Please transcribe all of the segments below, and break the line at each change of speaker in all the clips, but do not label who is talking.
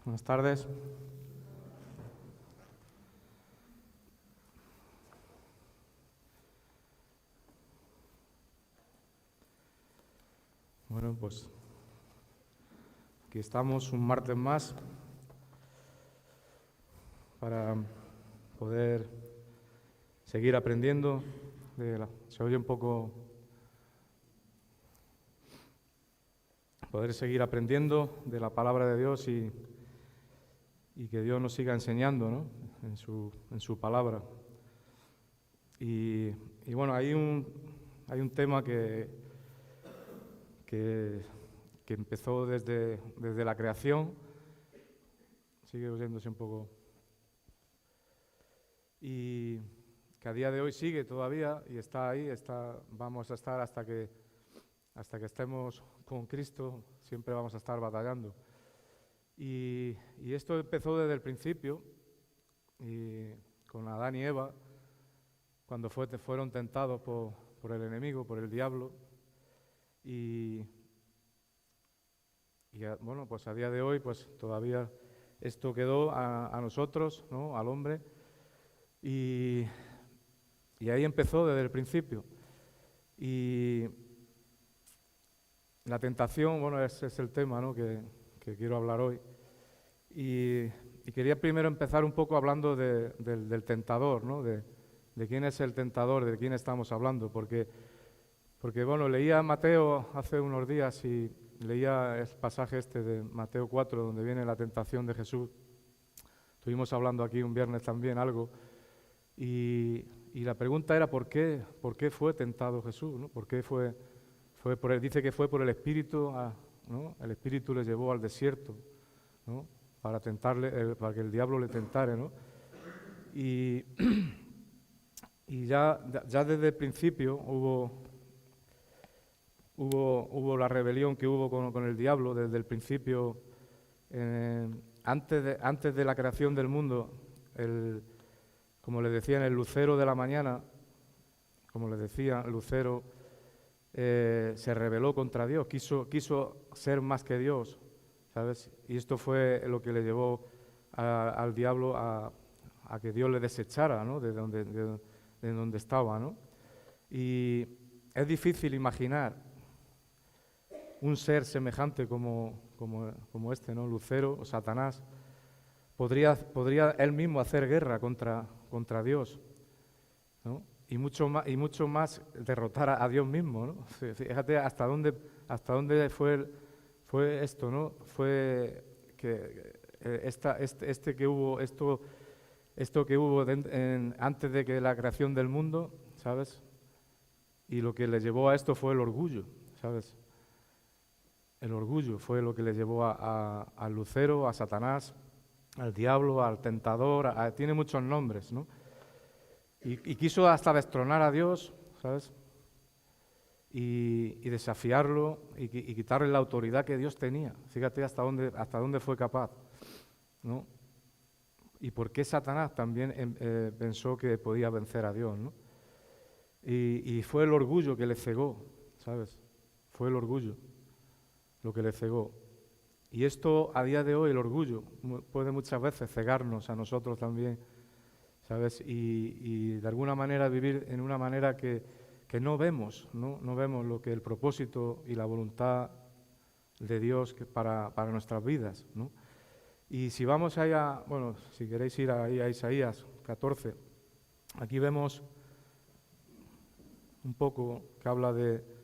Buenas tardes. Bueno, pues aquí estamos un martes más para poder seguir aprendiendo. Se oye un poco. Poder seguir aprendiendo de la palabra de Dios y que Dios nos siga enseñando, ¿no? en su palabra. Y bueno, hay un tema que empezó desde la creación, sigue oyéndose un poco, y que a día de hoy sigue todavía y está ahí, vamos a estar hasta que estemos con Cristo, siempre vamos a estar batallando. Y esto empezó desde el principio, y con Adán y Eva, cuando fueron tentados por el enemigo, por el diablo. Y bueno, pues a día de hoy, pues todavía esto quedó a nosotros, ¿no? Al hombre. Y ahí empezó desde el principio. Y la tentación, bueno, ese es el tema, ¿no? que quiero hablar hoy. Y quería primero empezar un poco hablando del tentador, ¿no? De quién es el tentador, de quién estamos hablando, porque bueno, leía Mateo hace unos días y leía el pasaje de Mateo 4, donde viene la tentación de Jesús. Estuvimos hablando aquí un viernes también algo, y la pregunta era ¿por qué fue tentado Jesús, ¿no? ¿Por qué dice que fue por el Espíritu, ¿no? El Espíritu le llevó al desierto, ¿no? Para tentarle, para que el diablo le tentare, ¿no? Y ya desde el principio hubo la rebelión que hubo con el diablo desde el principio. Antes de la creación del mundo, como le decían, el lucero de la mañana, como le decía, Lucero se rebeló contra Dios, quiso ser más que Dios, ¿sabes? Y esto fue lo que le llevó al diablo a que Dios le desechara, ¿no? de donde estaba, ¿no? Y es difícil imaginar un ser semejante como este, ¿no? Lucero o Satanás. Podría él mismo hacer guerra contra Dios, ¿no? Y mucho más derrotar a Dios mismo, ¿no? Fíjate hasta dónde fue esto, ¿no? Fue que esto que hubo antes de que la creación del mundo, ¿sabes? Y lo que le llevó a esto fue el orgullo, ¿sabes? El orgullo fue lo que le llevó al Lucero, a Satanás, al diablo, al tentador, tiene muchos nombres, ¿no? Y quiso hasta destronar a Dios, ¿sabes? Y desafiarlo y quitarle la autoridad que Dios tenía. Fíjate hasta dónde fue capaz, ¿no? Y por qué Satanás también pensó que podía vencer a Dios, ¿no? Y fue el orgullo que le cegó, ¿sabes? Fue el orgullo lo que le cegó. Y esto, a día de hoy, el orgullo puede muchas veces cegarnos a nosotros también, ¿sabes? Y de alguna manera vivir en una manera que no vemos, ¿no? No vemos lo que el propósito y la voluntad de Dios para nuestras vidas, ¿no? Y si vamos allá, bueno, si queréis ir ahí a Isaías 14, aquí vemos un poco que habla de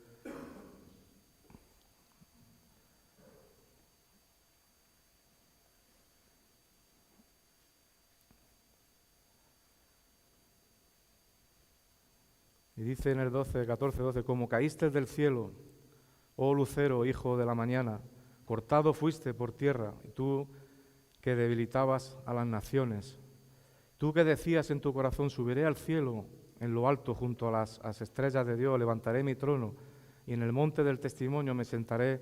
y dice en el 14, como caíste del cielo, oh lucero, hijo de la mañana, cortado fuiste por tierra, y tú que debilitabas a las naciones. Tú que decías en tu corazón, subiré al cielo, en lo alto, junto a las estrellas de Dios, levantaré mi trono, y en el monte del testimonio me sentaré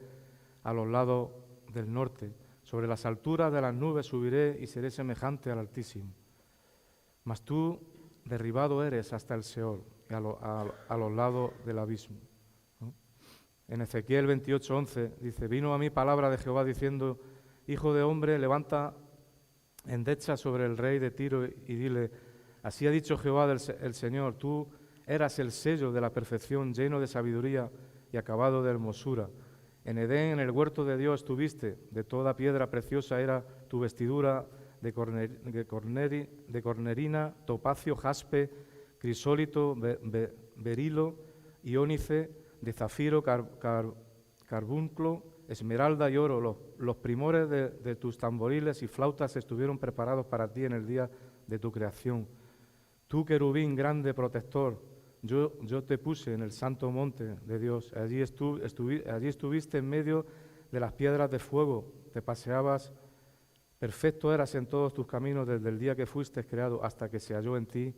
a los lados del norte. Sobre las alturas de las nubes subiré y seré semejante al Altísimo. Mas tú derribado eres hasta el Seol, y a los lados del abismo, ¿no? En Ezequiel 28:11 dice, vino a mí palabra de Jehová diciendo, hijo de hombre, levanta endecha sobre el rey de Tiro y dile, así ha dicho Jehová el Señor, tú eras el sello de la perfección, lleno de sabiduría y acabado de hermosura. En Edén, en el huerto de Dios, estuviste, de toda piedra preciosa era tu vestidura, de cornerina, topacio, jaspe, crisólito, berilo, iónice, de zafiro, carbunclo, esmeralda y oro. Los primores de tus tamboriles y flautas estuvieron preparados para ti en el día de tu creación. Tú, querubín grande protector, yo te puse en el santo monte de Dios. Allí estuviste en medio de las piedras de fuego, te paseabas. Perfecto eras en todos tus caminos desde el día que fuiste creado hasta que se halló en ti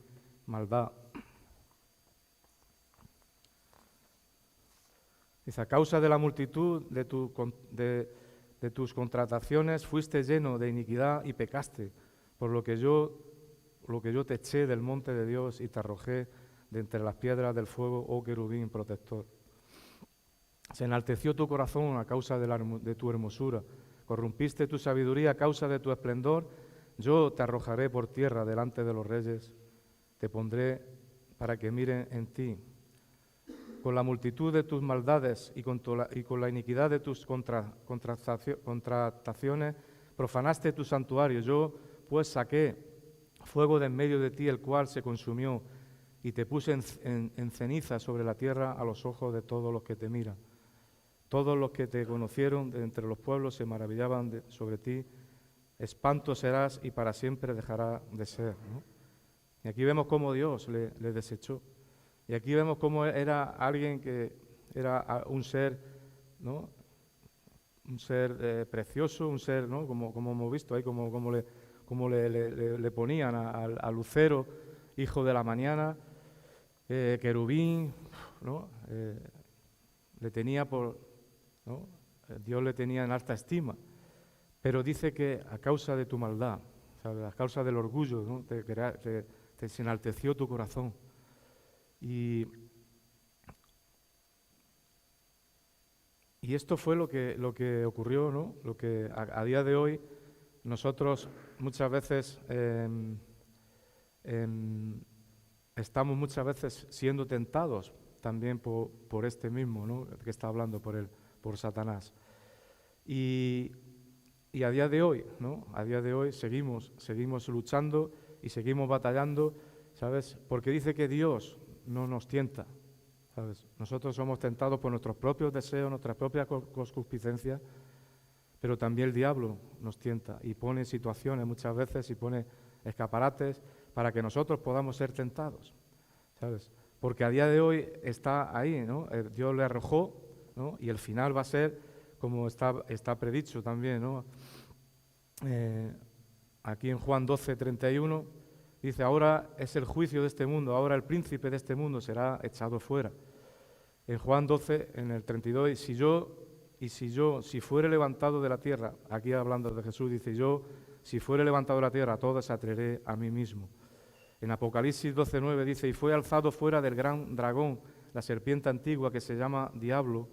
maldad. Dice, a causa de la multitud de tus contrataciones fuiste lleno de iniquidad y pecaste, por lo que yo te eché del monte de Dios y te arrojé de entre las piedras del fuego, oh querubín protector. Se enalteció tu corazón a causa de tu hermosura, corrompiste tu sabiduría a causa de tu esplendor. Yo te arrojaré por tierra delante de los reyes, te pondré para que miren en ti. Con la multitud de tus maldades y con la iniquidad de tus contrataciones profanaste tu santuario. Yo pues saqué fuego de en medio de ti, el cual se consumió, y te puse en ceniza sobre la tierra a los ojos de todos los que te miran. Todos los que te conocieron de entre los pueblos se maravillaban sobre ti. Espanto serás y para siempre dejará de ser, ¿no? Y aquí vemos cómo Dios le desechó. Y aquí vemos cómo era alguien que era un ser, ¿no? Un ser precioso, un ser, ¿no? Como hemos visto ahí, como le ponían a Lucero, hijo de la mañana, querubín, ¿no? Le tenía ¿no? Dios le tenía en alta estima, pero dice que a causa de tu maldad, ¿sabes? A causa del orgullo, ¿no? Se enalteció tu corazón. Y esto fue lo que ocurrió, ¿no? Lo que a día de hoy nosotros muchas veces estamos muchas veces siendo tentados también por este mismo, ¿no? Que está hablando por Satanás. Y a día de hoy, ¿no? A día de hoy seguimos luchando y seguimos batallando, ¿sabes? Porque dice que Dios no nos tienta, ¿sabes? Nosotros somos tentados por nuestros propios deseos, nuestras propias concupiscencias, pero también el diablo nos tienta y pone situaciones muchas veces y pone escaparates para que nosotros podamos ser tentados, ¿sabes? Porque a día de hoy está ahí, ¿no? Dios le arrojó, ¿no? Y el final va a ser como está predicho también, ¿no? Aquí en Juan 12:31 dice, ahora es el juicio de este mundo, ahora el príncipe de este mundo será echado fuera. En Juan 12, en el 32, si fuere levantado de la tierra, aquí hablando de Jesús, dice, si fuere levantado de la tierra, a todos atraeré a mí mismo. En Apocalipsis 12:9 dice, y fue alzado fuera del gran dragón, la serpiente antigua que se llama Diablo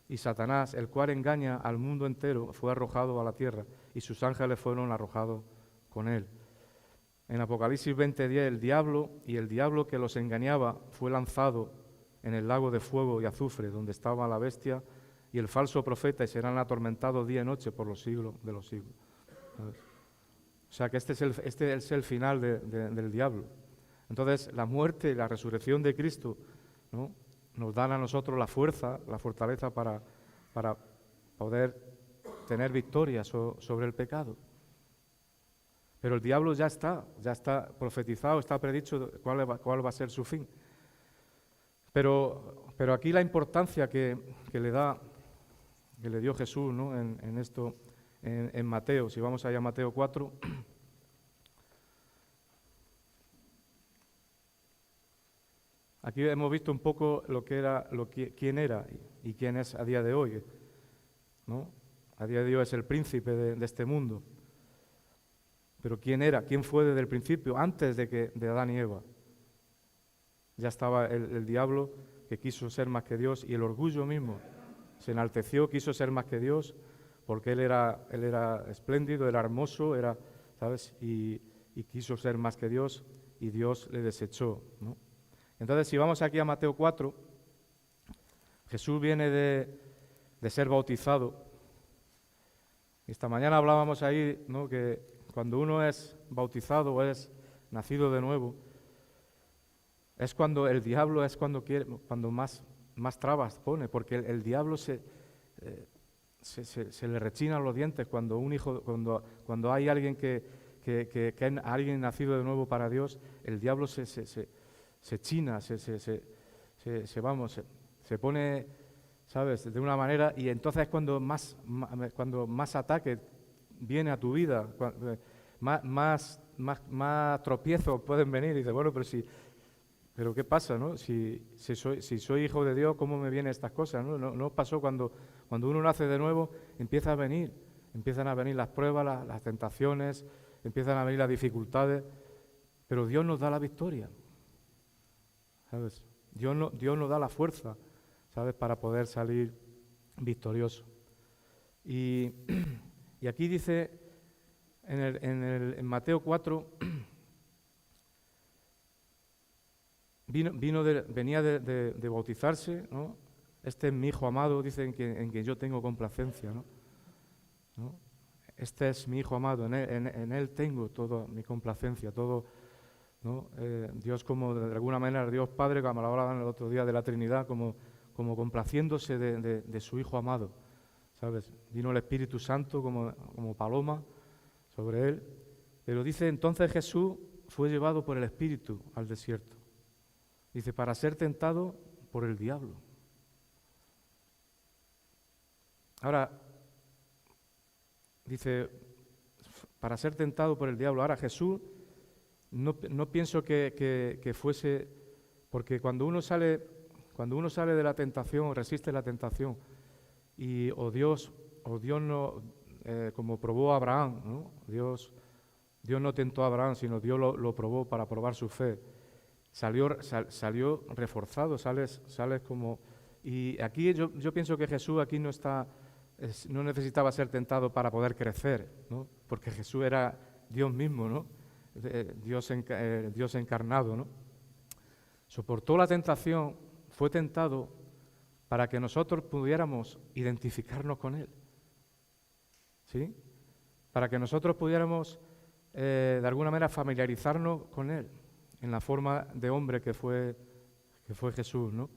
y Satanás, el cual engaña al mundo entero, fue arrojado a la tierra y sus ángeles fueron arrojados con él. En Apocalipsis 20:10, el diablo que los engañaba fue lanzado en el lago de fuego y azufre, donde estaba la bestia y el falso profeta, y serán atormentados día y noche por los siglos de los siglos. ¿Sabes? O sea que este es el final del diablo. Entonces, la muerte y la resurrección de Cristo, ¿no? Nos dan a nosotros la fuerza, la fortaleza para poder tener victoria sobre el pecado. Pero el diablo ya está profetizado, está predicho cuál va a ser su fin. Pero aquí la importancia que le dio Jesús, ¿no? en esto, en Mateo, si vamos allá a Mateo 4, aquí hemos visto un poco quién era y quién es a día de hoy, ¿no? A día de hoy es el príncipe de este mundo. Pero ¿quién era? ¿Quién fue desde el principio, antes de Adán y Eva? Ya estaba el diablo que quiso ser más que Dios y el orgullo mismo se enalteció, quiso ser más que Dios, porque él era espléndido, era hermoso, ¿sabes? Y quiso ser más que Dios y Dios le desechó, ¿no? Entonces, si vamos aquí a Mateo 4, Jesús viene de ser bautizado. Esta mañana hablábamos ahí, ¿no?, que cuando uno es bautizado o es nacido de nuevo, es cuando el diablo quiere, cuando más trabas pone, porque el diablo se le rechinan los dientes cuando hay alguien alguien nacido de nuevo para Dios. El diablo se china, se pone, ¿sabes?, de una manera, y entonces es cuando más ataque viene a tu vida, más tropiezos pueden venir, y dices, bueno, pero ¿qué pasa, no? Si soy hijo de Dios, ¿cómo me vienen estas cosas, no? No pasó cuando uno nace de nuevo, empiezan a venir las pruebas, las tentaciones, empiezan a venir las dificultades, pero Dios nos da la victoria, ¿sabes? Dios nos da la fuerza, ¿sabes?, para poder salir victorioso. Y aquí dice, en Mateo 4, venía de bautizarse, ¿no? Este es mi Hijo amado, dice, en quien yo tengo complacencia, ¿no? Este es mi Hijo amado, en él tengo toda mi complacencia, todo, ¿no? Dios, como de alguna manera, Dios Padre, como hablaban el otro día de la Trinidad, como complaciéndose de su Hijo amado, ¿sabes? Vino el Espíritu Santo como paloma sobre él, pero dice, entonces Jesús fue llevado por el Espíritu al desierto. Dice, para ser tentado por el diablo. Ahora, dice, para ser tentado por el diablo. Ahora, Jesús, no pienso que fuese, porque cuando uno sale de la tentación, resiste la tentación, o Dios no, como probó a Abraham, ¿no? Dios no tentó a Abraham, sino Dios lo probó para probar su fe. Salió reforzado, sales como... Y aquí yo pienso que Jesús aquí no necesitaba ser tentado para poder crecer, ¿no? Porque Jesús era Dios mismo, ¿no? Dios encarnado, ¿no? Soportó la tentación, fue tentado para que nosotros pudiéramos identificarnos con Él, ¿sí? Para que nosotros pudiéramos, de alguna manera, familiarizarnos con Él, en la forma de hombre que fue Jesús, ¿no?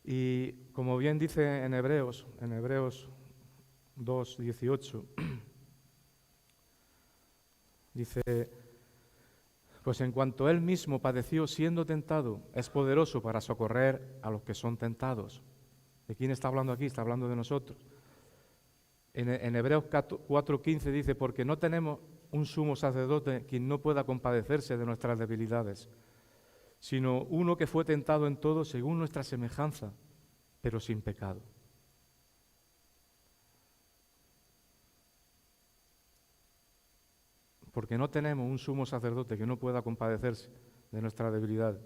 Y como bien dice en Hebreos 2:18, dice, pues en cuanto Él mismo padeció siendo tentado, es poderoso para socorrer a los que son tentados. ¿De quién está hablando aquí? Está hablando de nosotros. En Hebreos 4:15 dice, porque no tenemos un sumo sacerdote quien no pueda compadecerse de nuestras debilidades, sino uno que fue tentado en todo según nuestra semejanza, pero sin pecado. Porque no tenemos un sumo sacerdote que no pueda compadecerse de nuestra debilidad,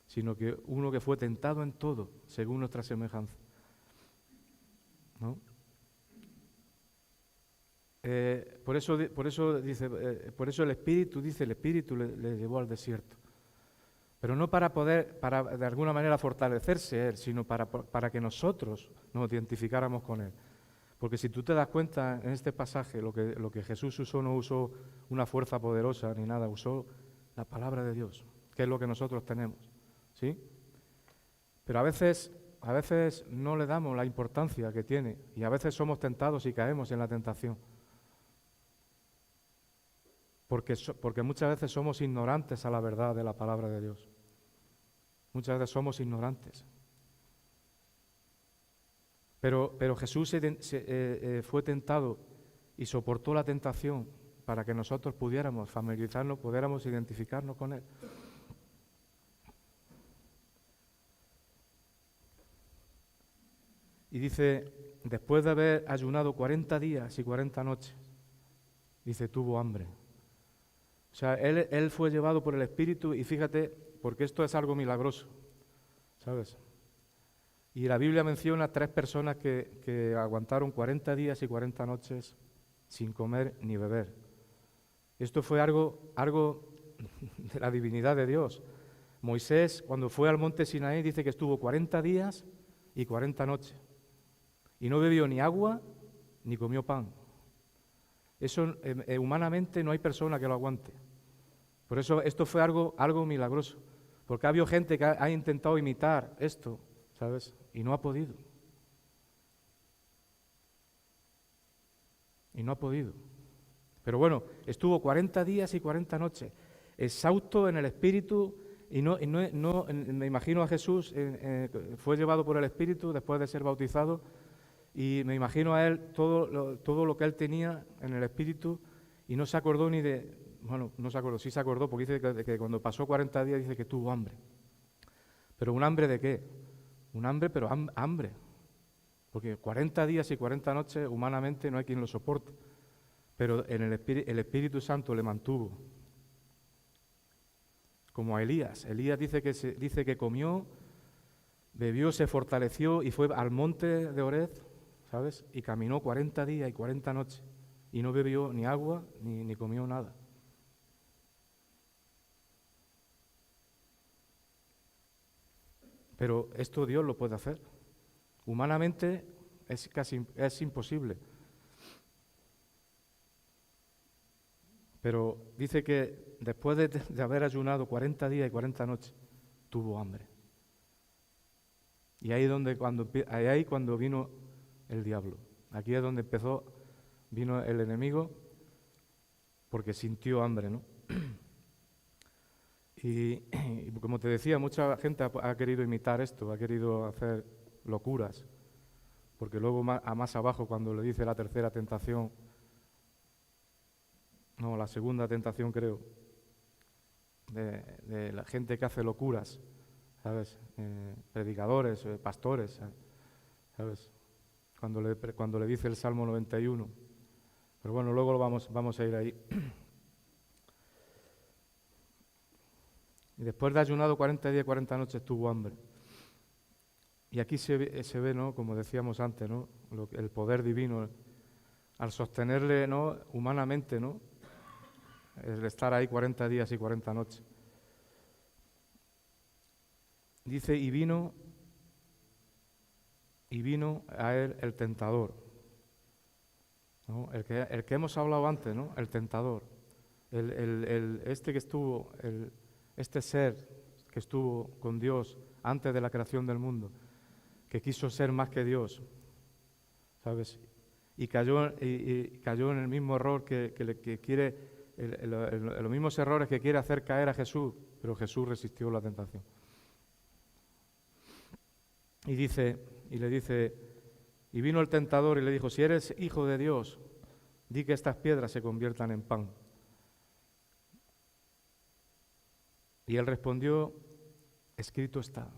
sino que uno que fue tentado en todo según nuestra semejanza, ¿no? Por eso el Espíritu le llevó al desierto. Pero no para de alguna manera fortalecerse Él, sino para que nosotros nos identificáramos con Él. Porque si tú te das cuenta en este pasaje, lo que Jesús usó, no usó una fuerza poderosa ni nada, usó la palabra de Dios, que es lo que nosotros tenemos, ¿sí? Pero a veces no le damos la importancia que tiene, y a veces somos tentados y caemos en la tentación. Porque muchas veces somos ignorantes a la verdad de la palabra de Dios. Muchas veces somos ignorantes. Pero Jesús fue tentado y soportó la tentación para que nosotros pudiéramos familiarizarnos, pudiéramos identificarnos con Él. Y dice, después de haber ayunado 40 días y 40 noches, dice, tuvo hambre. O sea, él fue llevado por el Espíritu, y fíjate, porque esto es algo milagroso, ¿sabes? Y la Biblia menciona 3 personas que aguantaron 40 días y 40 noches sin comer ni beber. Esto fue algo de la divinidad de Dios. Moisés, cuando fue al monte Sinaí, dice que estuvo 40 días y 40 noches. Y no bebió ni agua ni comió pan. Eso humanamente no hay persona que lo aguante. Por eso esto fue algo milagroso. Porque ha habido gente que ha intentado imitar esto, ¿sabes? Y no ha podido. Y no ha podido. Pero bueno, estuvo 40 días y 40 noches, exhausto en el espíritu, y me imagino a Jesús, fue llevado por el Espíritu después de ser bautizado, y me imagino a él todo lo que él tenía en el Espíritu, y no se acordó ni de, bueno, no se acordó, sí se acordó, porque dice que cuando pasó 40 días dice que tuvo hambre. ¿Pero un hambre de qué? Un hambre, pero hambre. Porque 40 días y 40 noches humanamente no hay quien lo soporte. Pero el Espíritu Santo le mantuvo. Como a Elías. Elías dice que comió, bebió, se fortaleció y fue al monte de Horeb, ¿sabes? Y caminó 40 días y 40 noches. Y no bebió ni agua ni comió nada. Pero esto Dios lo puede hacer. Humanamente es imposible. Pero dice que después de haber ayunado 40 días y 40 noches, tuvo hambre. Y ahí cuando vino el diablo. Aquí es donde vino el enemigo, porque sintió hambre, ¿no? Y como te decía, mucha gente ha querido imitar esto, ha querido hacer locuras. Porque luego más abajo, cuando le dice la tercera tentación, no, la segunda tentación creo, de la gente que hace locuras, ¿sabes? Predicadores, pastores, ¿sabes? Cuando le dice el Salmo 91. Pero bueno, luego vamos a ir ahí. Y después de ayunado 40 días y 40 noches tuvo hambre. Y aquí se ve, ¿no? Como decíamos antes, ¿no? El poder divino, al sostenerle, ¿no? Humanamente, ¿no? El estar ahí 40 días y 40 noches. Dice, y vino a él el tentador, ¿no? El que hemos hablado antes, ¿no? El tentador. Este ser que estuvo con Dios antes de la creación del mundo, que quiso ser más que Dios, ¿sabes? Y cayó en el mismo error que quiere, los mismos errores que quiere hacer caer a Jesús, pero Jesús resistió la tentación. Y le dice, y vino el tentador y le dijo, si eres hijo de Dios, di que estas piedras se conviertan en pan. Y él respondió, escrito está.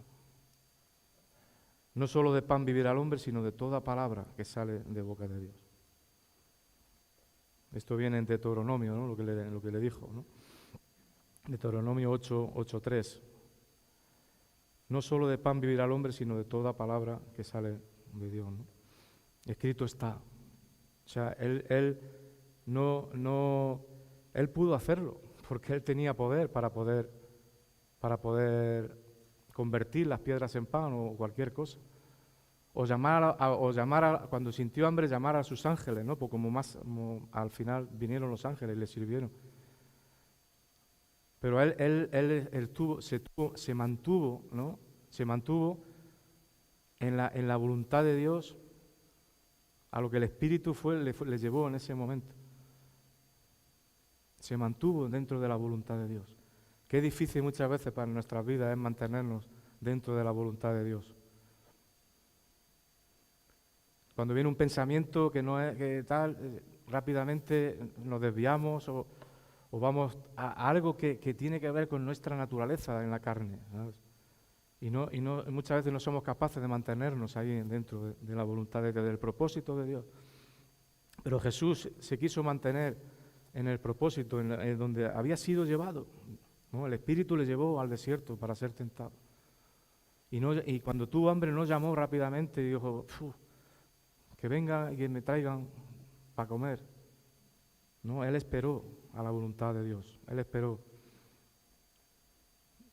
No solo de pan vivirá el hombre, sino de toda palabra que sale de boca de Dios. Esto viene en Deuteronomio, ¿no? Lo que le dijo, ¿no? Deuteronomio 8:3. No solo de pan vivirá el hombre, sino de toda palabra que sale de Dios, ¿no? Escrito está. O sea, él pudo hacerlo, porque él tenía poder para poder convertir las piedras en pan o cualquier cosa. O cuando sintió hambre, llamar a sus ángeles, ¿no? Porque al final vinieron los ángeles y le sirvieron. Pero él se mantuvo, ¿no? Se mantuvo en la voluntad de Dios, a lo que el Espíritu le llevó en ese momento. Se mantuvo dentro de la voluntad de Dios. Qué difícil muchas veces para nuestras vidas es mantenernos dentro de la voluntad de Dios. Cuando viene un pensamiento que no es que tal, rápidamente nos desviamos o vamos a algo que tiene que ver con nuestra naturaleza en la carne, ¿sabes? Y muchas veces no somos capaces de mantenernos ahí dentro de la voluntad del propósito de Dios. Pero Jesús se quiso mantener en el propósito, en donde había sido llevado, ¿no? El Espíritu le llevó al desierto para ser tentado. Y cuando tuvo hambre no llamó rápidamente y dijo, que vengan y que me traigan para comer. No, él esperó a la voluntad de Dios. Él esperó.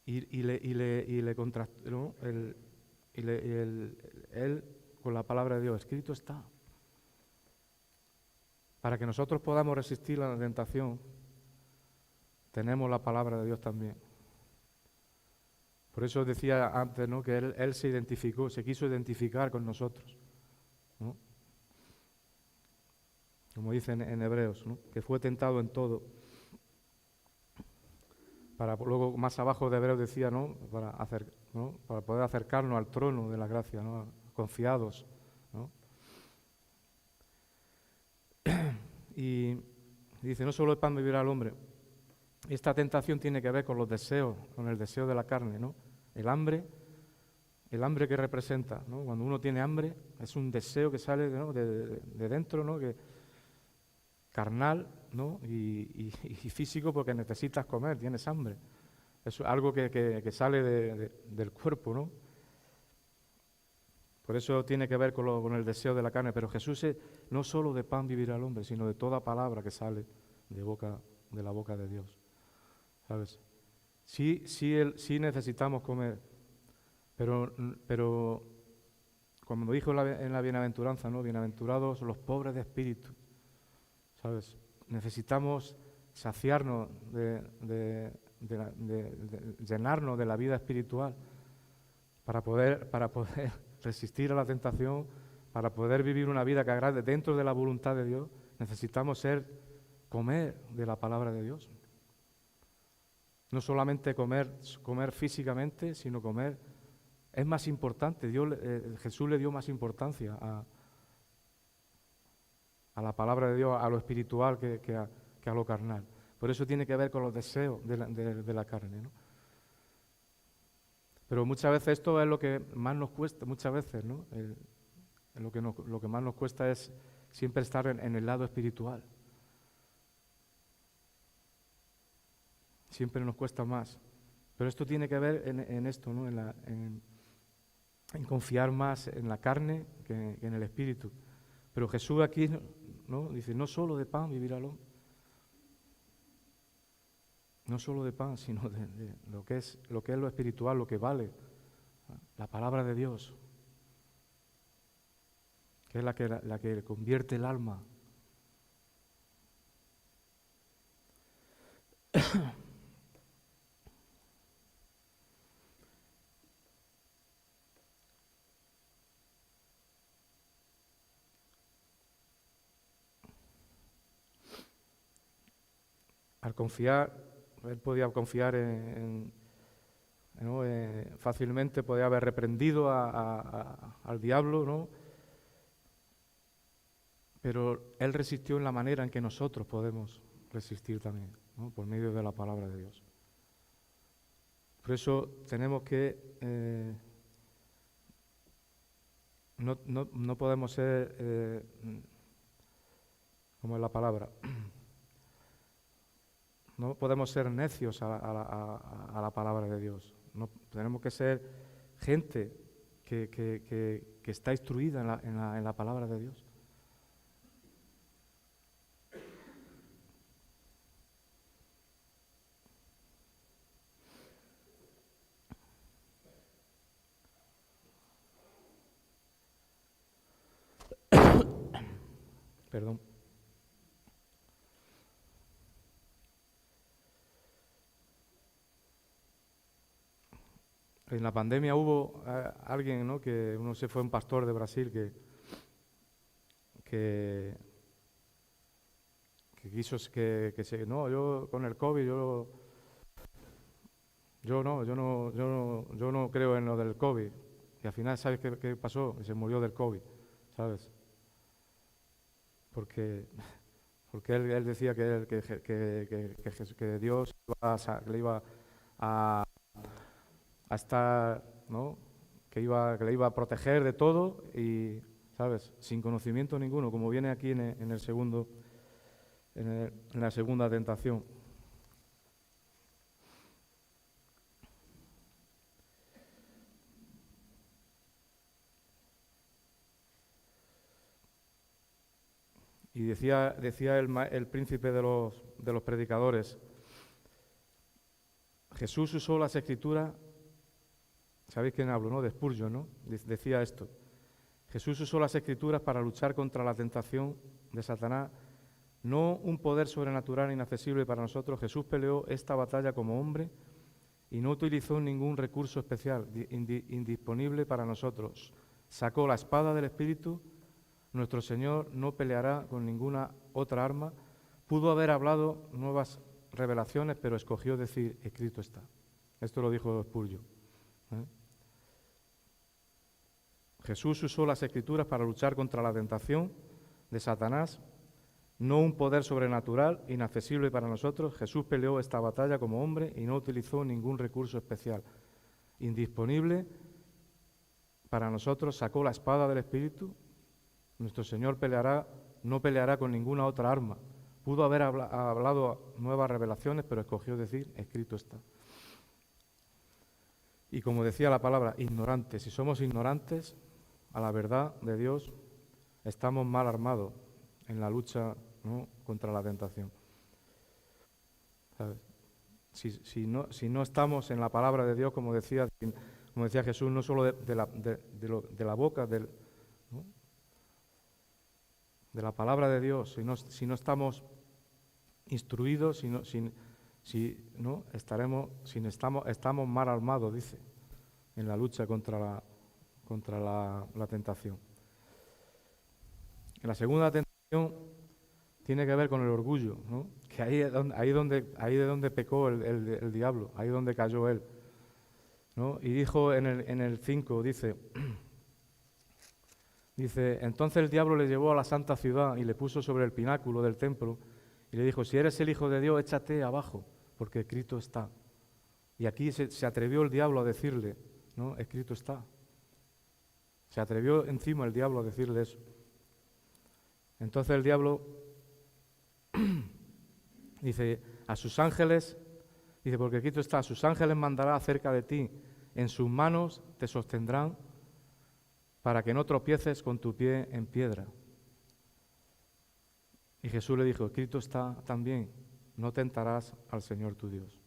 Y le contrastó, ¿no? Él con la palabra de Dios, escrito está. Para que nosotros podamos resistir la tentación, tenemos la palabra de Dios también. Por eso decía antes, ¿no?, que él se identificó, se quiso identificar con nosotros, ¿no? Como dicen en Hebreos, ¿no?, que fue tentado en todo. Para luego más abajo de Hebreos decía, ¿no?, para poder acercarnos al trono de la gracia, ¿no?, confiados, ¿no? Y dice, no solo el pan vivirá el hombre. Esta tentación tiene que ver con los deseos, con el deseo de la carne, ¿no? El hambre que representa, ¿no? Cuando uno tiene hambre, es un deseo que sale, ¿no?, de dentro, ¿no?, carnal, ¿no?, y físico, porque necesitas comer, tienes hambre. Es algo que sale del cuerpo, ¿no? Por eso tiene que ver con el deseo de la carne. Pero Jesús no solo de pan vivirá el hombre, sino de toda palabra que sale de la boca de Dios. ¿Sabes? Sí necesitamos comer, pero como dijo en la bienaventuranza, ¿no?, bienaventurados los pobres de espíritu, ¿sabes? Necesitamos saciarnos, llenarnos de la vida espiritual para poder resistir a la tentación, para poder vivir una vida que agrade dentro de la voluntad de Dios. Necesitamos comer de la palabra de Dios. No solamente comer físicamente, sino comer es más importante. Jesús le dio más importancia a la palabra de Dios, a lo espiritual que a lo carnal. Por eso tiene que ver con los deseos de la carne, ¿no? Pero muchas veces esto es lo que más nos cuesta, muchas veces, ¿no? Lo que más nos cuesta es siempre estar en el lado espiritual. Siempre nos cuesta más. Pero esto tiene que ver en esto, ¿no?, en confiar más en la carne que en el espíritu. Pero Jesús aquí, ¿no?, dice, no solo de pan vivirá el hombre. No solo de pan, sino de lo que es lo espiritual, lo que vale, la palabra de Dios, que es la que convierte el alma. Al confiar, él podía confiar ¿no?, fácilmente podía haber reprendido al diablo, ¿no? Pero él resistió en la manera en que nosotros podemos resistir también, ¿no?, por medio de la palabra de Dios. Por eso tenemos que no podemos ser, ¿cómo es la palabra? No podemos ser necios a la palabra de Dios. No, tenemos que ser gente que está instruida en la palabra de Dios. Perdón. En la pandemia hubo alguien, ¿no?, que uno se fue, un pastor de Brasil que quiso no, yo con el COVID yo no creo en lo del COVID. Y al final, ¿sabes qué pasó? Se murió del COVID, ¿sabes? Porque él decía que Dios le iba a estar, ¿no?, que le iba a proteger de todo y, ¿sabes?, sin conocimiento ninguno, como viene aquí en la segunda tentación. Y decía el príncipe de los predicadores, Jesús usó las Escrituras, ¿sabéis quién hablo, no? De Spurgeon, ¿no? Decía esto, Jesús usó las Escrituras para luchar contra la tentación de Satanás, no un poder sobrenatural e inaccesible para nosotros. Jesús peleó esta batalla como hombre y no utilizó ningún recurso especial, indisponible para nosotros. Sacó la espada del Espíritu. Nuestro Señor no peleará con ninguna otra arma. Pudo haber hablado nuevas revelaciones, pero escogió decir, escrito está. Esto lo dijo Spurgeon. Jesús usó las Escrituras para luchar contra la tentación de Satanás, no un poder sobrenatural, inaccesible para nosotros. Jesús peleó esta batalla como hombre y no utilizó ningún recurso especial. Indisponible para nosotros, sacó la espada del Espíritu. Nuestro Señor no peleará con ninguna otra arma. Pudo haber hablado nuevas revelaciones, pero escogió decir, escrito está. Y como decía la palabra, ignorantes. Si somos ignorantes a la verdad de Dios, estamos mal armados en la lucha, ¿no?, contra la tentación. ¿Sabes? Si no estamos en la palabra de Dios, como decía Jesús, no solo de la boca, ¿no?, de la palabra de Dios, si no estamos instruidos, estamos mal armados, dice, en la lucha contra la tentación. En la segunda tentación tiene que ver con el orgullo, ¿no? Que ahí es donde pecó el diablo, ahí es donde cayó él, ¿no? Y dijo en el 5, dice, entonces el diablo le llevó a la santa ciudad y le puso sobre el pináculo del templo y le dijo, si eres el Hijo de Dios, échate abajo, porque escrito está. Y aquí se atrevió el diablo a decirle, ¿no?, escrito está. Se atrevió encima el diablo a decirle eso. Entonces el diablo dice, a sus ángeles, dice, porque escrito está, a sus ángeles mandará acerca de ti, en sus manos te sostendrán para que no tropieces con tu pie en piedra. Y Jesús le dijo, escrito está también, no tentarás al Señor tu Dios.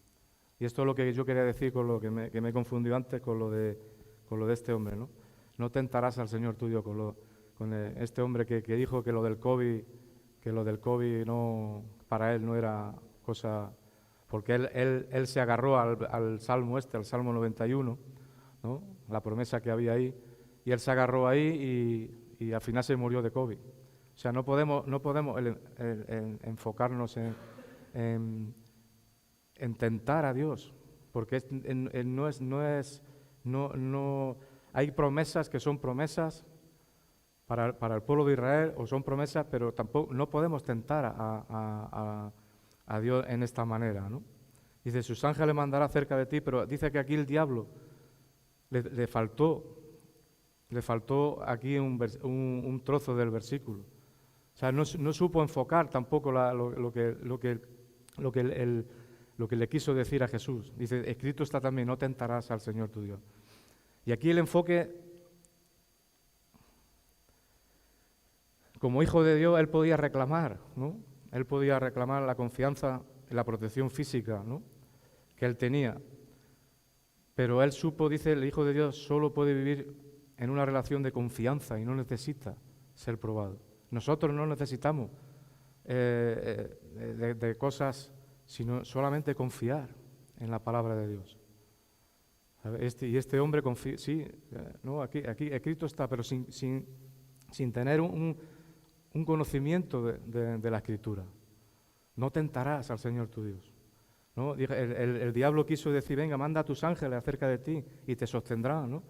Y esto es lo que yo quería decir con lo que me he confundido antes con lo de este hombre, ¿no? No tentarás al Señor tu Dios, con este hombre que dijo que lo del COVID no, para él no era cosa, porque él se agarró al Salmo al Salmo 91, ¿no?, la promesa que había ahí, y él se agarró ahí y al final se murió de COVID. O sea, no podemos enfocarnos en tentar a Dios, porque hay promesas que son promesas para el pueblo de Israel, o son promesas, pero tampoco no podemos tentar a Dios en esta manera, ¿no? Dice, sus ángeles mandará cerca de ti, pero dice que aquí el diablo le faltó aquí un trozo del versículo. O sea, no supo enfocar tampoco lo que le quiso decir a Jesús. Dice, escrito está también, no tentarás al Señor tu Dios. Y aquí el enfoque, como hijo de Dios, él podía reclamar, ¿no? Él podía reclamar la confianza y la protección física, ¿no?, que él tenía. Pero él supo, dice, el Hijo de Dios solo puede vivir en una relación de confianza y no necesita ser probado. Nosotros no necesitamos de cosas, sino solamente confiar en la palabra de Dios. Este hombre confía, sí, no, aquí escrito está, pero sin tener un conocimiento de la Escritura. No tentarás al Señor tu Dios, ¿no? El diablo quiso decir, venga, manda a tus ángeles acerca de ti y te sostendrán, ¿no?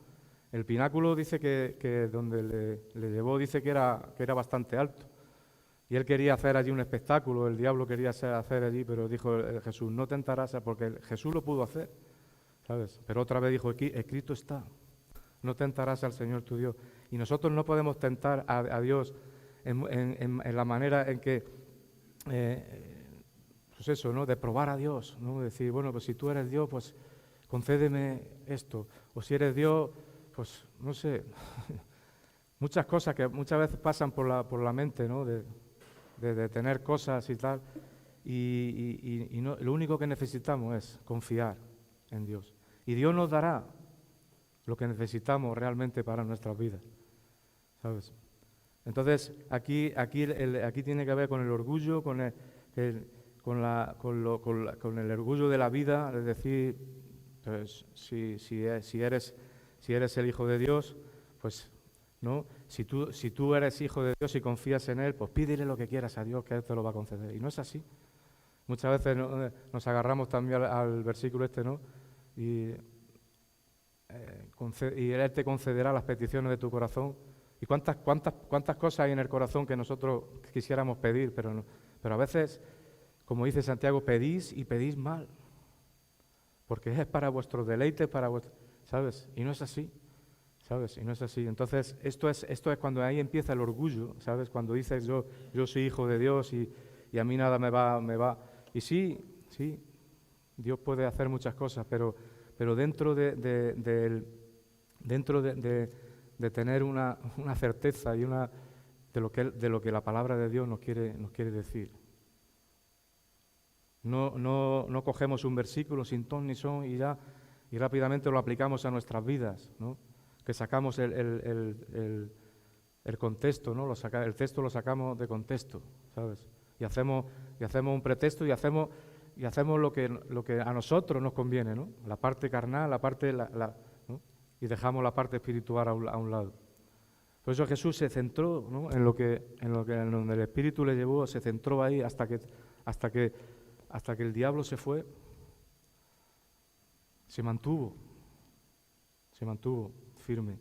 El pináculo dice que donde le llevó dice que era bastante alto. Y él quería hacer allí un espectáculo, el diablo quería hacer allí, pero dijo Jesús, no tentarás, porque Jesús lo pudo hacer, ¿sabes? Pero otra vez dijo, escrito está, no tentarás al Señor tu Dios. Y nosotros no podemos tentar a Dios en la manera en que, pues eso, ¿no?, de probar a Dios, ¿no? Decir, bueno, pues si tú eres Dios, pues concédeme esto. O si eres Dios, pues no sé, muchas cosas que muchas veces pasan por la mente, ¿no?, de tener cosas y tal. Y no, lo único que necesitamos es confiar en Dios. Y Dios nos dará lo que necesitamos realmente para nuestras vidas, ¿sabes? Entonces, aquí tiene que ver con el orgullo, con el orgullo de la vida, es decir, pues, si eres el Hijo de Dios, pues, ¿no? Si tú eres Hijo de Dios y confías en Él, pues pídele lo que quieras a Dios, que Él te lo va a conceder. Y no es así. Muchas veces nos agarramos también al versículo este, ¿no? Y Él te concederá las peticiones de tu corazón. ¿Y cuántas cosas hay en el corazón que nosotros quisiéramos pedir? Pero a veces, como dice Santiago, pedís y pedís mal. Porque es para vuestro deleite, ¿sabes? Y no es así, ¿sabes? Y no es así. Entonces, esto es cuando ahí empieza el orgullo, ¿sabes? Cuando dices yo soy hijo de Dios y a mí nada me va. Y sí, Dios puede hacer muchas cosas, pero dentro de tener una certeza y de lo que la palabra de Dios nos quiere decir. No cogemos un versículo sin ton ni son y rápidamente lo aplicamos a nuestras vidas, ¿no? Que sacamos el contexto, ¿no? El texto lo sacamos de contexto, ¿sabes? Y hacemos un pretexto y hacemos lo que a nosotros nos conviene, ¿no? La parte carnal, la parte, ¿no? Y dejamos la parte espiritual a un lado. Por eso Jesús se centró, ¿no? en donde el Espíritu le llevó, se centró ahí hasta que el diablo se fue. Se mantuvo firme.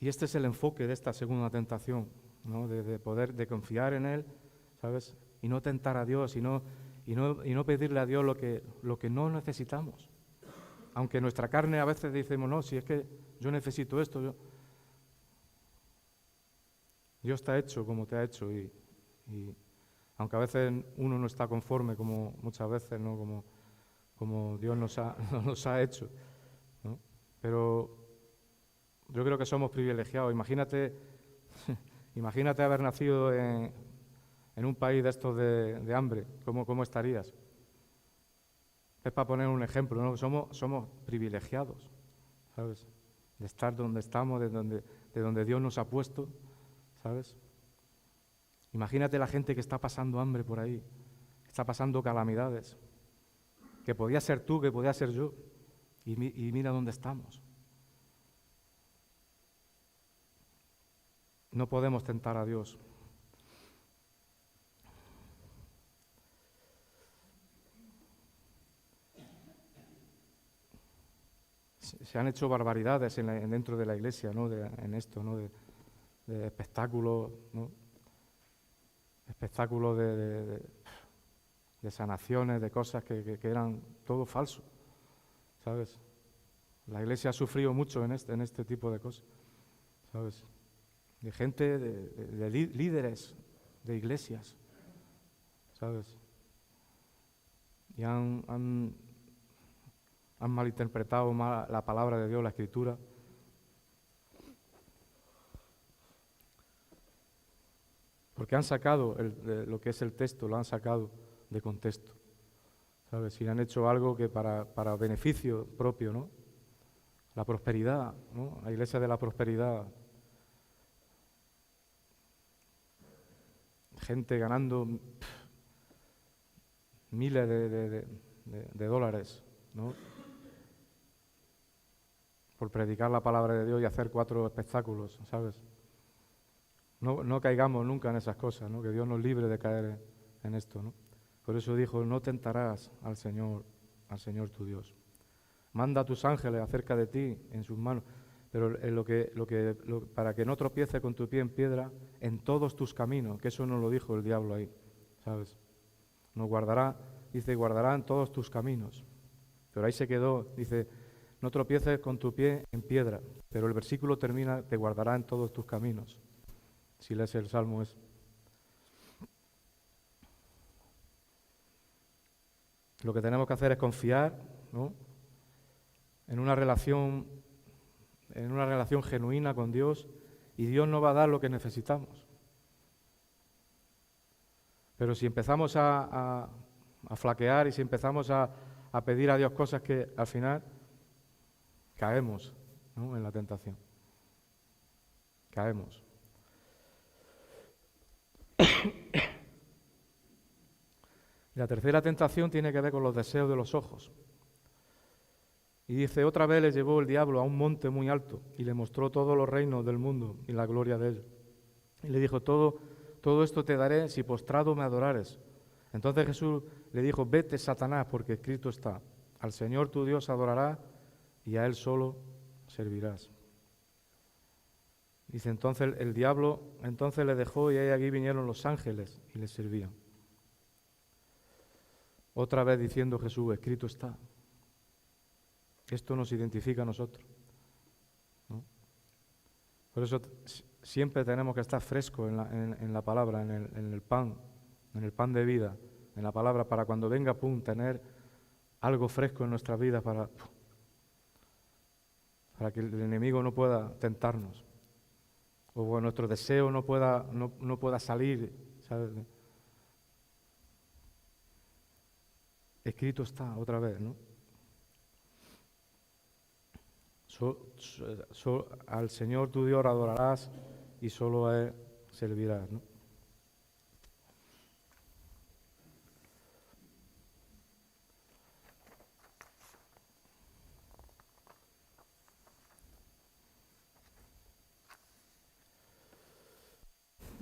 Y este es el enfoque de esta segunda tentación, ¿no? De confiar en Él, ¿sabes? Y no tentar a Dios y no pedirle a Dios lo que no necesitamos. Aunque nuestra carne a veces decimos, no, si es que yo necesito esto, Dios te ha hecho como te ha hecho y aunque a veces uno no está conforme, como muchas veces, ¿no? Como Dios nos ha hecho, ¿no? Pero yo creo que somos privilegiados. Imagínate haber nacido en un país de estos de hambre, ¿cómo estarías? Es para poner un ejemplo, ¿no? Somos privilegiados, ¿sabes? De estar donde estamos, de donde Dios nos ha puesto, ¿sabes? Imagínate la gente que está pasando hambre por ahí, que está pasando calamidades, que podía ser tú, que podía ser yo, y mira dónde estamos. No podemos tentar a Dios. Se han hecho barbaridades dentro de la iglesia, ¿no? En esto, ¿no? De espectáculos, ¿no? Espectáculos de sanaciones, de cosas que eran todo falso, ¿sabes? La iglesia ha sufrido mucho en este tipo de cosas, ¿sabes? De gente, de líderes de iglesias, ¿sabes? Y han malinterpretado mal la palabra de Dios, la Escritura. Porque han sacado lo que es el texto, lo han sacado de contexto, ¿sabes? Y han hecho algo que para beneficio propio, ¿no? La prosperidad, ¿no? La iglesia de la prosperidad. Gente ganando miles de dólares, ¿no? Por predicar la palabra de Dios y hacer 4 espectáculos, ¿sabes? No caigamos nunca en esas cosas, ¿no? Que Dios nos libre de caer en esto, ¿no? Por eso dijo, no tentarás al Señor tu Dios. Manda a tus ángeles acerca de ti en sus manos, pero para que no tropiece con tu pie en piedra en todos tus caminos, que eso no lo dijo el diablo ahí, ¿sabes? Nos guardará, dice, guardará en todos tus caminos. Pero ahí se quedó, dice, no tropieces con tu pie en piedra, pero el versículo termina, te guardará en todos tus caminos. Si lees el Salmo es. Lo que tenemos que hacer es confiar, ¿no? en una relación genuina con Dios y Dios nos va a dar lo que necesitamos. Pero si empezamos a flaquear y si empezamos a pedir a Dios cosas que al final caemos, ¿no?, en la tentación. Caemos. La tercera tentación tiene que ver con los deseos de los ojos. Y dice, otra vez le llevó el diablo a un monte muy alto y le mostró todos los reinos del mundo y la gloria de él. Y le dijo, todo esto te daré si postrado me adorares. Entonces Jesús le dijo, vete, Satanás, porque escrito está, al Señor tu Dios adorarás y a Él solo servirás. Dice, entonces el diablo le dejó y ahí aquí vinieron los ángeles y le servían. Otra vez diciendo Jesús, escrito está. Esto nos identifica a nosotros, ¿no? Por eso siempre tenemos que estar frescos en la palabra, en el pan de vida, en la palabra, para cuando venga, tener algo fresco en nuestra vida para que el enemigo no pueda tentarnos, o nuestro deseo no pueda salir, ¿sabes? Escrito está, otra vez, ¿no? Al Señor tu Dios adorarás y solo a Él servirás, ¿no?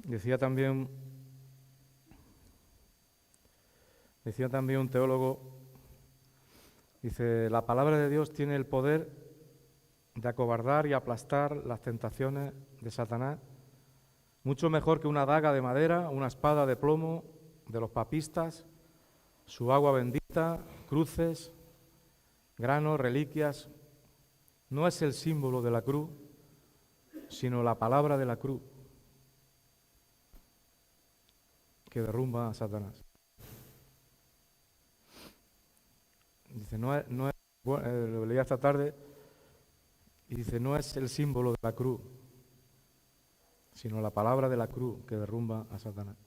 Decía también un teólogo, dice, la palabra de Dios tiene el poder de acobardar y aplastar las tentaciones de Satanás, mucho mejor que una daga de madera, una espada de plomo de los papistas, su agua bendita, cruces, granos, reliquias. No es el símbolo de la cruz, sino la palabra de la cruz que derrumba a Satanás. Dice, lo leía esta tarde, y dice, no es el símbolo de la cruz, sino la palabra de la cruz que derrumba a Satanás,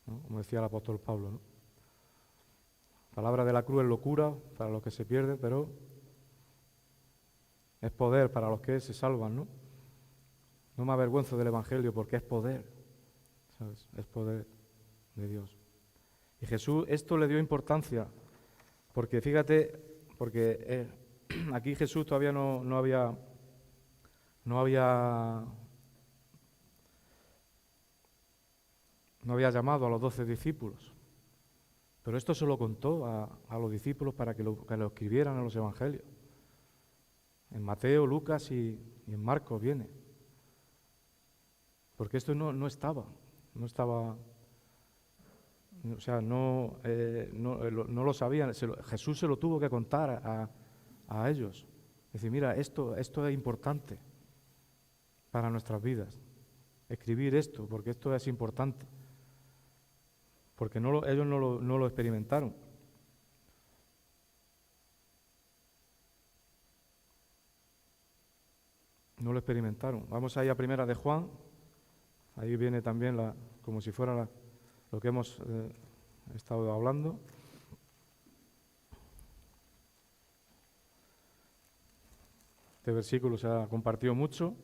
¿no? Como decía el apóstol Pablo, ¿no? La palabra de la cruz es locura para los que se pierden, pero es poder para los que se salvan, ¿no? No me avergüenzo del Evangelio porque es poder, ¿sabes? Es poder de Dios. Y Jesús esto le dio importancia, porque fíjate, aquí Jesús todavía no había llamado a los 12 discípulos, pero esto se lo contó a los discípulos para que lo escribieran en los evangelios. En Mateo, Lucas y en Marcos viene. Porque esto no estaba, o sea, no lo sabían. Jesús se lo tuvo que contar a ellos. Decir, mira, esto es importante para nuestras vidas. Escribir esto, porque esto es importante. Porque ellos no lo experimentaron. No lo experimentaron. Vamos ahí a Primera de Juan. Ahí viene también como si fuera lo que hemos estado hablando. Este versículo se ha compartido mucho.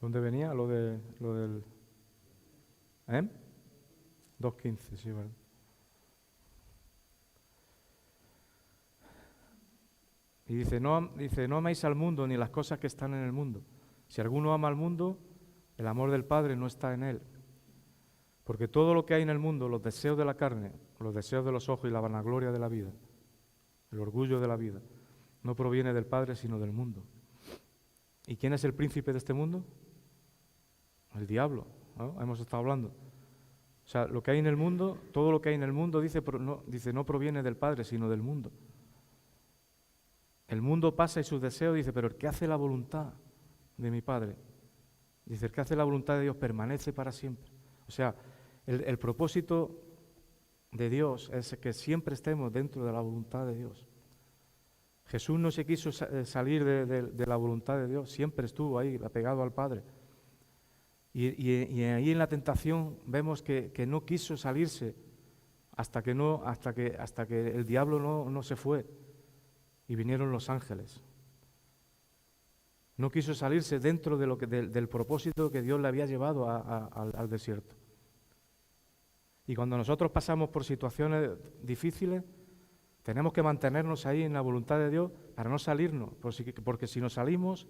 ¿Dónde venía? Lo del 2:15, sí, ¿verdad? Y dice, no améis al mundo ni las cosas que están en el mundo. Si alguno ama al mundo, el amor del Padre no está en él. Porque todo lo que hay en el mundo, los deseos de la carne, los deseos de los ojos y la vanagloria de la vida, el orgullo de la vida, no proviene del Padre, sino del mundo. ¿Y quién es el príncipe de este mundo? El diablo, ¿no? Hemos estado hablando. O sea, lo que hay en el mundo, todo lo que hay en el mundo, dice no proviene del Padre, sino del mundo. El mundo pasa y sus deseos, dice, pero el que hace la voluntad de mi Padre, dice, el que hace la voluntad de Dios permanece para siempre. O sea, el propósito de Dios es que siempre estemos dentro de la voluntad de Dios. Jesús no se quiso salir de la voluntad de Dios, siempre estuvo ahí, apegado al Padre. Y ahí en la tentación vemos que no quiso salirse hasta que el diablo no se fue y vinieron los ángeles. No quiso salirse dentro del propósito que Dios le había llevado al desierto. Y cuando nosotros pasamos por situaciones difíciles, tenemos que mantenernos ahí en la voluntad de Dios para no salirnos, porque si nos salimos,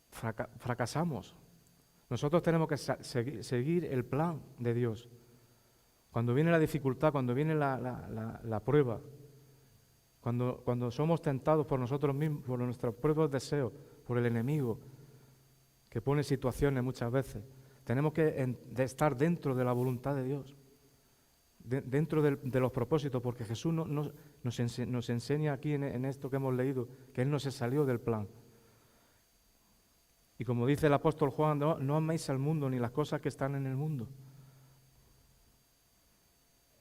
fracasamos. Nosotros tenemos que seguir el plan de Dios. Cuando viene la dificultad, cuando viene la prueba, cuando somos tentados por nosotros mismos, por nuestros propios deseos, por el enemigo, que pone situaciones muchas veces, tenemos que estar dentro de la voluntad de Dios, dentro de los propósitos, porque Jesús nos enseña aquí en esto que hemos leído, que Él no se salió del plan. Y como dice el apóstol Juan, no améis al mundo ni las cosas que están en el mundo.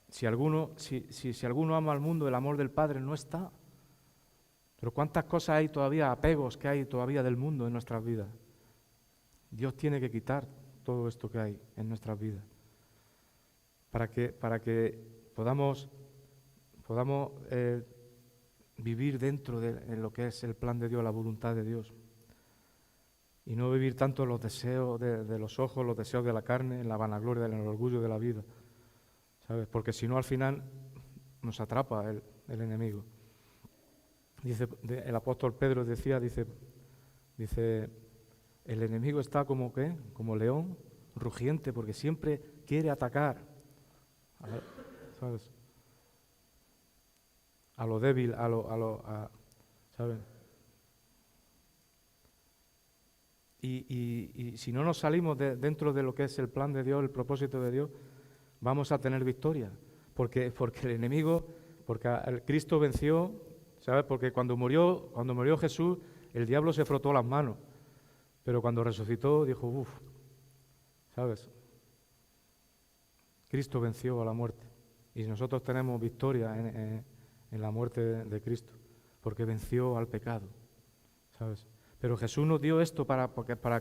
Si alguno ama al mundo, el amor del Padre no está. Pero ¿cuántas cosas hay todavía, apegos que hay todavía del mundo en nuestras vidas? Dios tiene que quitar todo esto que hay en nuestras vidas para que podamos vivir dentro de lo que es el plan de Dios, la voluntad de Dios. Y no vivir tanto los deseos de los ojos, los deseos de la carne, en la vanagloria, en el orgullo de la vida, ¿sabes? Porque si no, al final nos atrapa el enemigo. Dice el apóstol Pedro dice, el enemigo está como ¿qué? Como león rugiente, porque siempre quiere atacar, ¿sabes? A lo débil, ¿sabes? Y si no nos salimos dentro de lo que es el plan de Dios, el propósito de Dios, vamos a tener victoria. Porque el enemigo, porque el Cristo venció, ¿sabes? Porque cuando murió Jesús, el diablo se frotó las manos. Pero cuando resucitó, dijo, ¿sabes? Cristo venció a la muerte. Y nosotros tenemos victoria en la muerte de Cristo, porque venció al pecado, ¿sabes? Pero Jesús nos dio esto para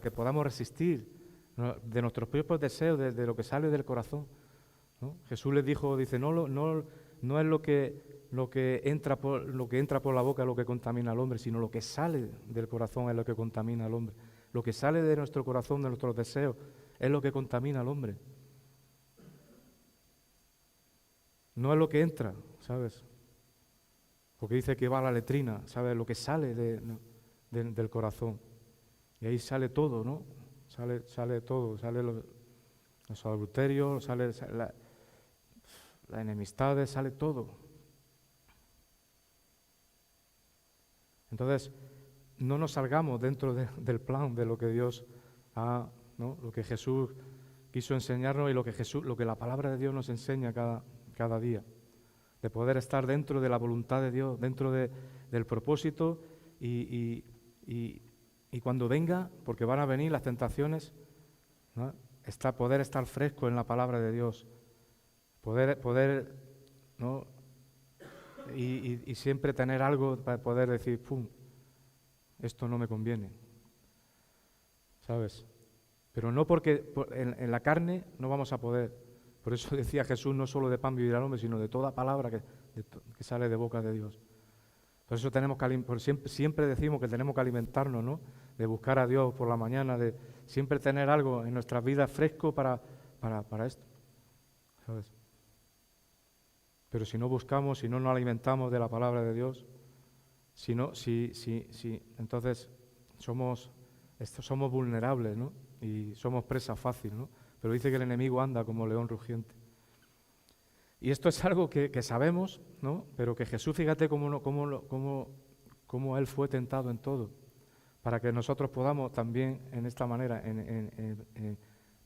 que podamos resistir de nuestros propios deseos, de lo que sale del corazón, ¿no? Jesús les dijo, dice, no es lo que entra por la boca lo que contamina al hombre, sino lo que sale del corazón es lo que contamina al hombre. Lo que sale de nuestro corazón, de nuestros deseos, es lo que contamina al hombre. No es lo que entra, ¿sabes? Porque dice que va a la letrina, ¿sabes? Lo que sale del corazón. Y ahí sale todo, ¿no? Sale todo, sale los adulterios, sale las enemistades, sale todo. Entonces, no nos salgamos dentro del plan de lo que Dios ¿no? Lo que Jesús quiso enseñarnos y lo que la palabra de Dios nos enseña cada día. De poder estar dentro de la voluntad de Dios, dentro del propósito y cuando venga, porque van a venir las tentaciones, ¿no? Poder estar fresco en la palabra de Dios, poder ¿no? Y siempre tener algo para poder decir, ¡pum!, esto no me conviene, ¿sabes? Pero no porque en la carne no vamos a poder. Por eso decía Jesús, no solo de pan vivirá el hombre, sino de toda palabra que sale de boca de Dios. Por eso siempre decimos que tenemos que alimentarnos, ¿no? De buscar a Dios por la mañana, de siempre tener algo en nuestras vidas fresco para esto, ¿sabes? Pero si no buscamos, si no nos alimentamos de la palabra de Dios, entonces somos somos vulnerables, ¿no? Y somos presa fácil, ¿no? Pero dice que el enemigo anda como león rugiente. Y esto es algo que sabemos, ¿no? Pero que Jesús, fíjate cómo Él fue tentado en todo, para que nosotros podamos también en esta manera,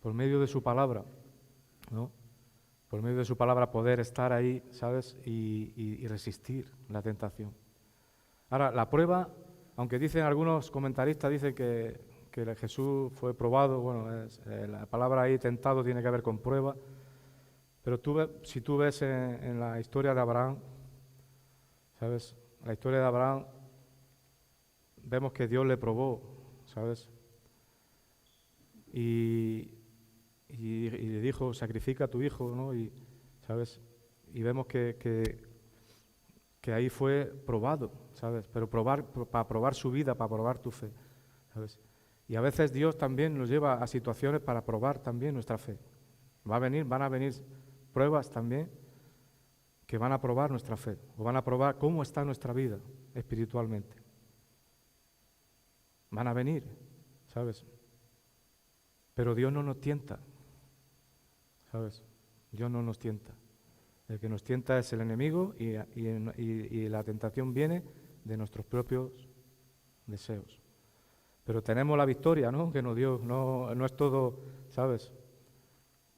por medio de su palabra, ¿no? Por medio de su palabra poder estar ahí, ¿sabes? Y resistir la tentación. Ahora, la prueba, aunque dicen algunos comentaristas, dicen que Jesús fue probado, bueno, la palabra ahí tentado tiene que ver con prueba, pero si tú ves en la historia de Abraham, ¿sabes? La historia de Abraham, vemos que Dios le probó, ¿sabes? Y le dijo, sacrifica a tu hijo, ¿no? Y, ¿sabes? Y vemos que ahí fue probado, ¿sabes? Pero para probar su vida, para probar tu fe, ¿sabes? Y a veces Dios también nos lleva a situaciones para probar también nuestra fe. Van a venir pruebas también que van a probar nuestra fe, o van a probar cómo está nuestra vida espiritualmente. Van a venir, ¿sabes? Pero Dios no nos tienta, ¿sabes? Dios no nos tienta. El que nos tienta es el enemigo y la tentación viene de nuestros propios deseos. Pero tenemos la victoria, ¿no? Que nos dio, no es todo, ¿sabes?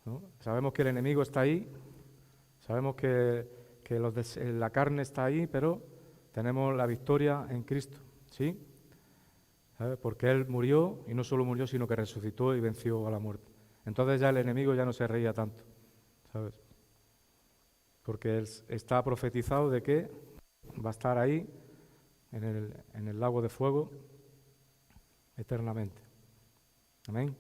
¿No? Sabemos que el enemigo está ahí, sabemos que la carne está ahí, pero tenemos la victoria en Cristo, ¿sí? ¿Sabes? Porque Él murió, y no solo murió, sino que resucitó y venció a la muerte. Entonces ya el enemigo ya no se reía tanto, ¿sabes? Porque Él está profetizado de que va a estar ahí, en el lago de fuego, eternamente. Amén.